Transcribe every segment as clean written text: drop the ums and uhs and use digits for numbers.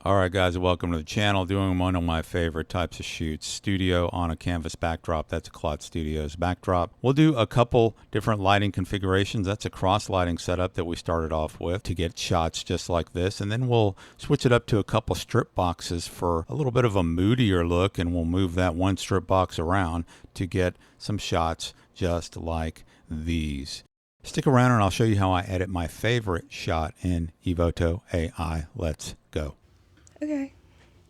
All right, guys, welcome to the channel. Doing one of my favorite types of shoots, studio on a canvas backdrop. That's a Clot Studios backdrop. We'll do a couple different lighting configurations. That's a cross lighting setup that we started off with to get shots just like this. And then we'll switch it up to a couple strip boxes for a little bit of a moodier look. And we'll move that one strip box around to get some shots just like these. Stick around and I'll show you how I edit my favorite shot in Evoto AI. Let's go. Okay.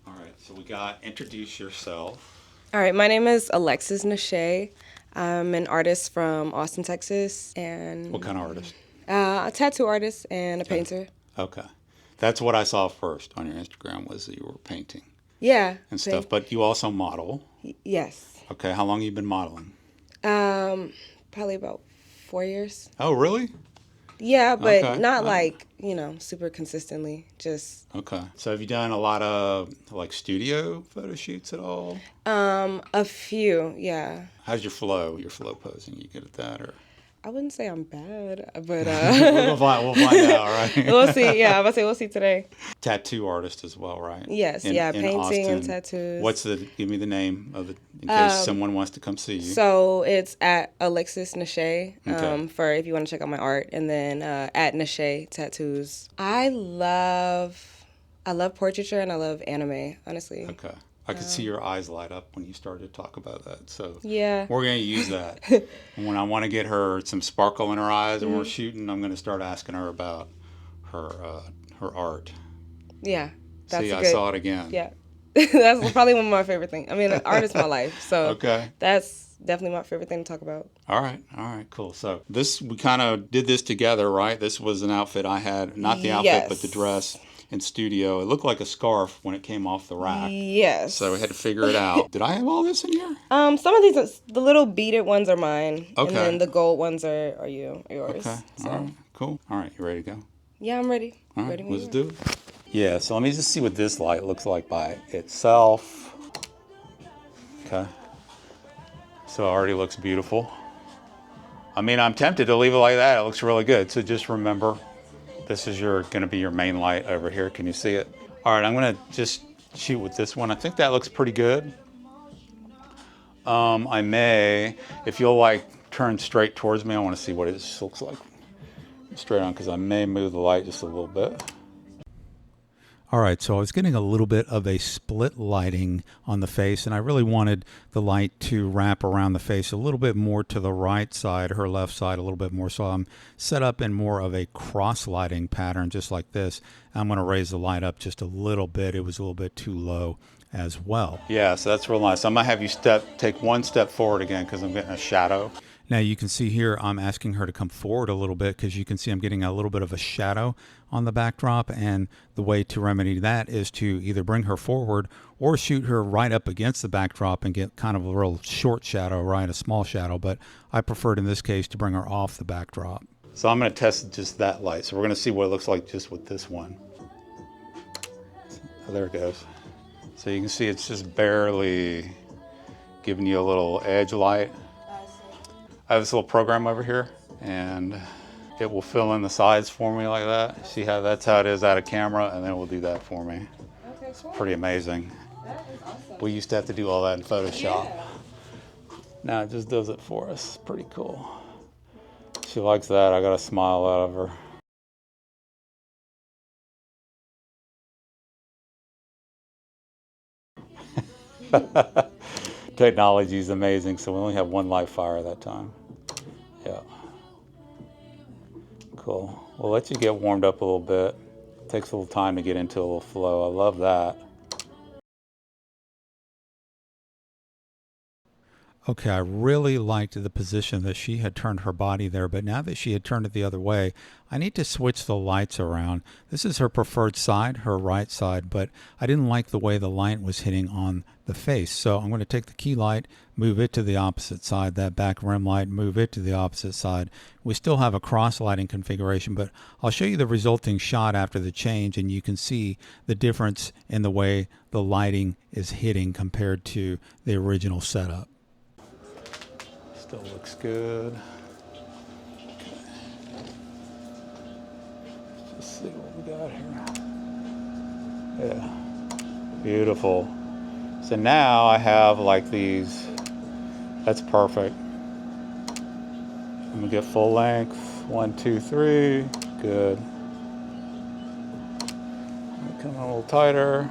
All right, so we got introduce yourself. All right, my name is Alexis Nashay. I'm an artist from Austin, Texas, and What kind of artist? A tattoo artist and a painter. Okay, that's what I saw first on your Instagram was that you were painting. Yeah. And stuff, but you also model. Yes. Okay, how long have you been modeling? Probably about 4 years. Oh, really? Yeah, but Okay. not like, super consistently. Just Okay. So have you done a lot of like studio photo shoots at all? a few, yeah. How's your flow posing? You good at that or? I wouldn't say I'm bad, but we'll find out, right? we'll see. Yeah, I'm about to say we'll see today. Tattoo artist as well, right? Yes, in painting Austin. and tattoos. Give me the name of it in case someone wants to come see you. So it's at Alexis Nashay, Okay. for if you want to check out my art, and then at Nashay Tattoos. I love portraiture and I love anime, honestly. Okay. I could see your eyes light up when you started to talk about that. So Yeah. we're going to use that. And when I want to get her some sparkle in her eyes and we're shooting, I'm going to start asking her about her art. Yeah. That's See, good. I saw it again. Yeah. That's probably one of my favorite things. I mean, art is my life. So Okay. that's definitely my favorite thing to talk about. All right, cool. So we kind of did this together, right? This was an outfit I had, not the outfit, Yes. but the dress in studio. It looked like a scarf when it came off the rack. Yes. So we had to figure it out. Did I have all this in here? Some of these, the little beaded ones are mine. Okay. And then the gold ones are yours. Okay, So. all right, cool. All right, you ready to go? Yeah, I'm ready. All right, Ready when let's you are. do it. Yeah, so let me just see what this light looks like by itself. Okay. So it already looks beautiful. I mean, I'm tempted to leave it like that. It looks really good. So just remember, this is going to be your main light over here. Can you see it? All right, I'm going to just shoot with this one. I think that looks pretty good. I may, if you'll like turn straight towards me, I want to see what it looks like straight on because I may move the light just a little bit. All right, so I was getting a little bit of a split lighting on the face, and I really wanted the light to wrap around the face a little bit more to the right side, her left side a little bit more. So I'm set up in more of a cross lighting pattern, just like this. I'm going to raise the light up just a little bit. It was a little bit too low as well. Yeah, so that's real nice. I'm going to have you take one step forward again because I'm getting a shadow. Now you can see here I'm asking her to come forward a little bit because you can see I'm getting a little bit of a shadow on the backdrop, and the way to remedy that is to either bring her forward or shoot her right up against the backdrop and get kind of a real short shadow, right, a small shadow, but I preferred in this case to bring her off the backdrop. So I'm going to test just that light. So we're going to see what it looks like just with this one. So there it goes. So you can see it's just barely giving you a little edge light. I have this little program over here, and it will fill in the sides for me like that. See how that's how it is out of camera, and then it will do that for me. Okay, cool. Pretty amazing. That is awesome. We used to have to do all that in Photoshop. Yeah. Now it just does it for us. Pretty cool. She likes that. I got a smile out of her. Technology is amazing, so we only have one live fire that time. Yeah. Cool. We'll let you get warmed up a little bit. It takes a little time to get into a little flow. I love that. Okay, I really liked the position that she had turned her body there, but now that she had turned it the other way, I need to switch the lights around. This is her preferred side, her right side, but I didn't like the way the light was hitting on the face. So I'm going to take the key light, move it to the opposite side, that back rim light, move it to the opposite side. We still have a cross lighting configuration, but I'll show you the resulting shot after the change, and you can see the difference in the way the lighting is hitting compared to the original setup. Still looks good. Okay. Let's just see what we got here. Yeah. Beautiful. So now I have like these. That's perfect. I'm gonna get full length. 1, 2, 3. Good. Come a little tighter.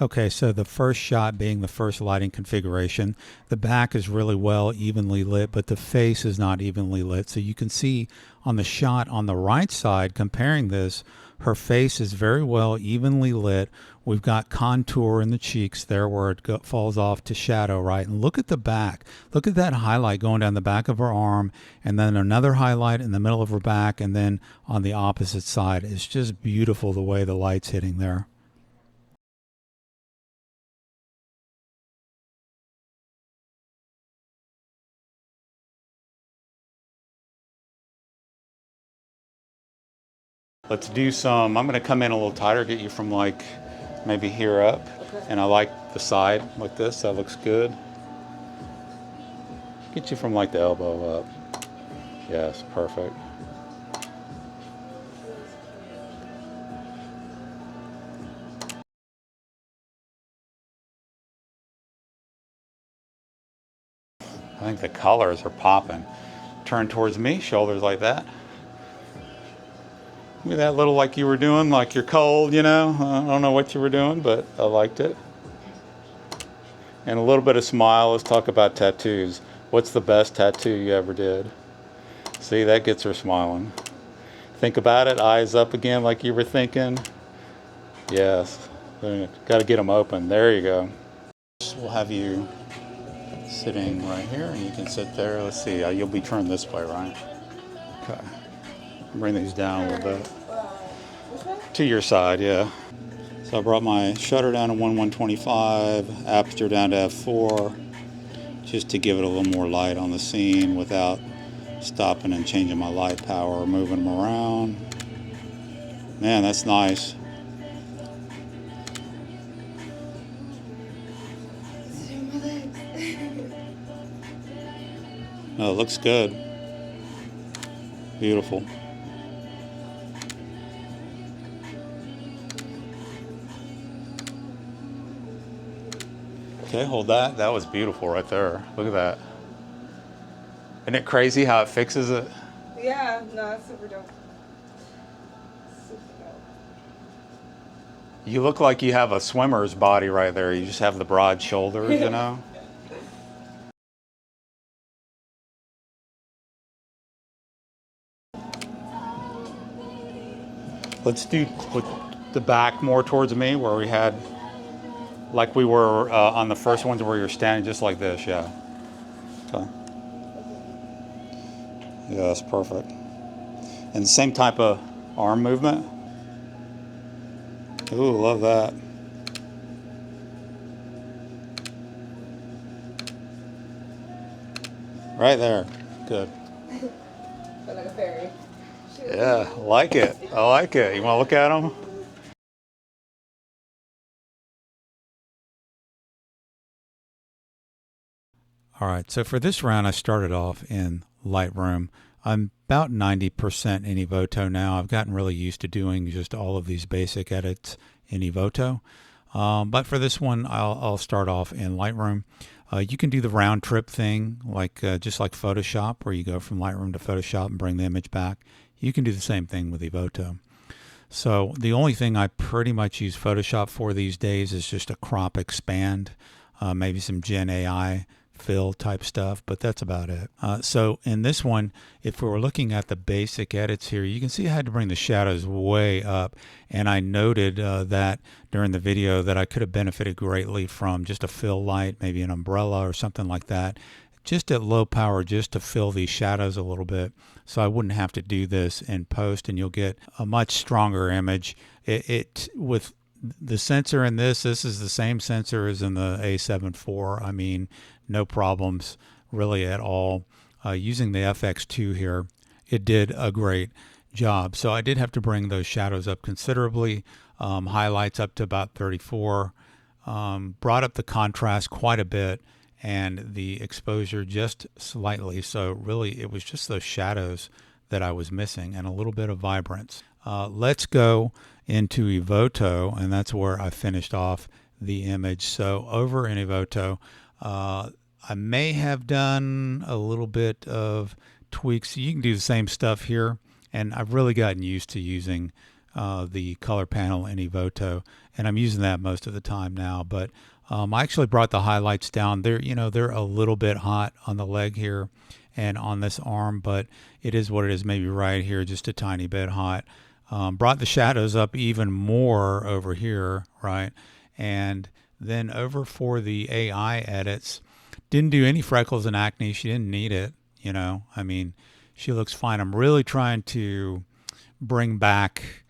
Okay, so the first shot being the first lighting configuration, the back is really well evenly lit, but the face is not evenly lit. So you can see on the shot on the right side, comparing this, her face is very well evenly lit. We've got contour in the cheeks there where it falls off to shadow, right? And look at the back. Look at that highlight going down the back of her arm, and then another highlight in the middle of her back, and then on the opposite side. It's just beautiful the way the light's hitting there. Let's do some, I'm gonna come in a little tighter, get you from like maybe here up. And I like the side like this, that looks good. Get you from like the elbow up. Yes, perfect. I think the colors are popping. Turn towards me, shoulders like that. Look at that little like you were doing, like you're cold, you know? I don't know what you were doing, but I liked it. And a little bit of smile. Let's talk about tattoos. What's the best tattoo you ever did? See, that gets her smiling. Think about it, eyes up again like you were thinking. Yes, got to get them open. There you go. We'll have you sitting right here, and you can sit there. Let's see, you'll be turned this way, right? Okay. Bring these down a little bit. To your side, yeah. So I brought my shutter down to 1/125, aperture down to f4, just to give it a little more light on the scene without stopping and changing my light power or moving them around. Man, that's nice. No, it looks good. Beautiful. Okay, hold that. That was beautiful right there. Look at that. Isn't it crazy how it fixes it? Yeah, no, it's super dope. Super dope. You look like you have a swimmer's body right there. You just have the broad shoulders, you know? Let's do put the back more towards me where we had, like we were on the first ones where you're standing just like this, yeah. Okay. Yeah, that's perfect. And the same type of arm movement. Ooh, love that. Right there. Good. Feel like a fairy. Yeah, I like it. I like it. You want to look at them? All right, so for this round, I started off in Lightroom. I'm about 90% in Evoto now. I've gotten really used to doing just all of these basic edits in Evoto. But for this one, I'll start off in Lightroom. You can do the round trip thing, like just like Photoshop, where you go from Lightroom to Photoshop and bring the image back. You can do the same thing with Evoto. So the only thing I pretty much use Photoshop for these days is just a crop expand, maybe some Gen AI fill type stuff, but that's about it. So in this one, if we were looking at the basic edits here, you can see I had to bring the shadows way up, and I noted that during the video that I could have benefited greatly from just a fill light, maybe an umbrella or something like that, just at low power, just to fill these shadows a little bit, so I wouldn't have to do this in post, and you'll get a much stronger image. With the sensor in this is the same sensor as in the A7 IV. I mean, no problems really at all. Using the FX2 here, it did a great job. So I did have to bring those shadows up considerably, highlights up to about 34, brought up the contrast quite a bit, and the exposure just slightly. So really it was just those shadows that I was missing and a little bit of vibrance. Let's go into Evoto, and that's where I finished off the image. So over in Evoto, I may have done a little bit of tweaks. You can do the same stuff here, and I've really gotten used to using the color panel in Evoto, and I'm using that most of the time now. But I actually brought the highlights down. They're a little bit hot on the leg here and on this arm, but it is what it is. Maybe right here, just a tiny bit hot. Brought the shadows up even more over here, right? And then over for the AI edits, didn't do any freckles and acne. She didn't need it, I mean, she looks fine. I'm really trying to bring back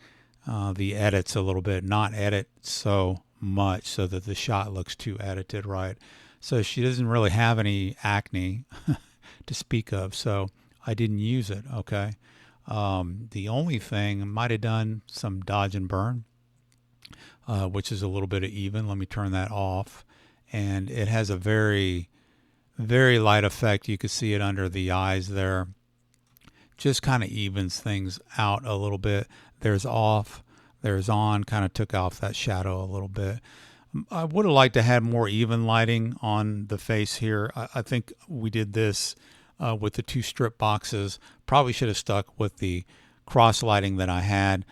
the edits a little bit, not edit so much so that the shot looks too edited, right? So she doesn't really have any acne to speak of, so I didn't use it, okay? The only thing, might have done some dodge and burn, which is a little bit of even. Let me turn that off. And it has a very, very light effect. You can see it under the eyes there. Just kind of evens things out a little bit. There's off, there's on, kind of took off that shadow a little bit. I would have liked to have more even lighting on the face here. I think we did this with the 2 strip boxes. Probably should have stuck with the cross lighting that I had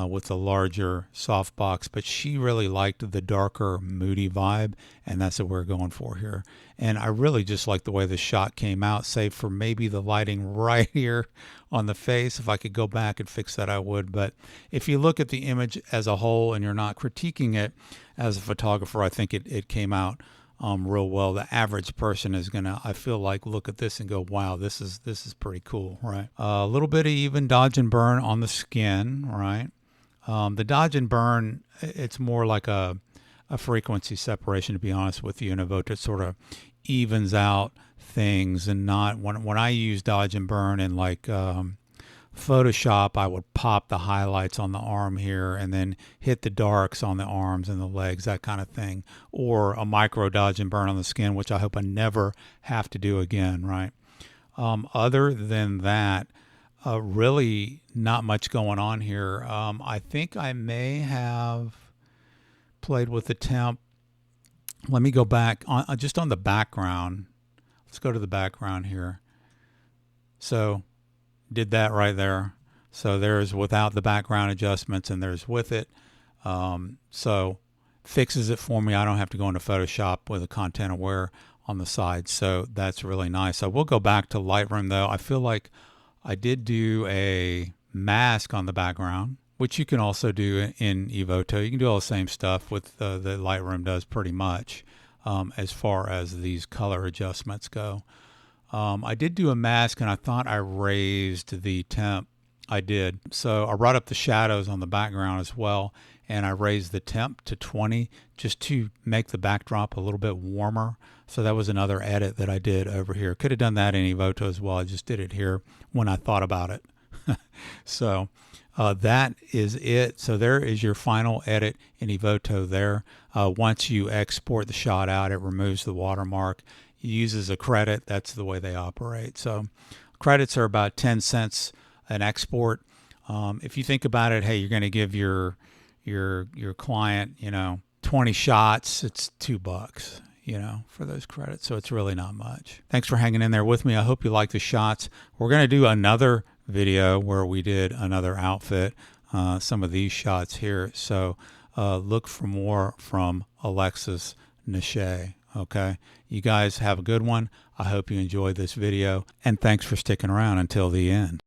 with the larger soft box, but she really liked the darker moody vibe, and that's what we're going for here. And I really just like the way the shot came out, save for maybe the lighting right here on the face. If I could go back and fix that, I would. But if you look at the image as a whole and you're not critiquing it as a photographer, I think it came out real well. The average person is gonna, I feel like, look at this and go, wow, this is pretty cool, right? A little bit of even dodge and burn on the skin, right? The dodge and burn, it's more like a frequency separation, to be honest with you. In Evoto, it sort of evens out things, and not when I use dodge and burn in like Photoshop, I would pop the highlights on the arm here and then hit the darks on the arms and the legs, that kind of thing, or a micro dodge and burn on the skin, which I hope I never have to do again, right? Other than that, really not much going on here. I think I may have played with the temp. Let me go back on just on the background. Let's go to the background here. So did that right there. So there's without the background adjustments, and there's with it. So fixes it for me. I don't have to go into Photoshop with a content aware on the side. So that's really nice. I will go back to Lightroom though. I feel like I did do a mask on the background, which you can also do in Evoto. You can do all the same stuff with the Lightroom does pretty much as far as these color adjustments go. I did do a mask, and I thought I raised the temp. I did. So I brought up the shadows on the background as well, and I raised the temp to 20 just to make the backdrop a little bit warmer. So that was another edit that I did over here. Could have done that in Evoto as well. I just did it here when I thought about it. So that is it. So there is your final edit in Evoto there. Once you export the shot out, it removes the watermark. It uses a credit. That's the way they operate. So credits are about 10 cents an export. If you think about it, hey, you're going to give your client, 20 shots, it's $2, for those credits. So it's really not much. Thanks for hanging in there with me. I hope you like the shots. We're going to do another video where we did another outfit, some of these shots here. So look for more from Alexis Nashe. Okay. You guys have a good one. I hope you enjoyed this video, and thanks for sticking around until the end.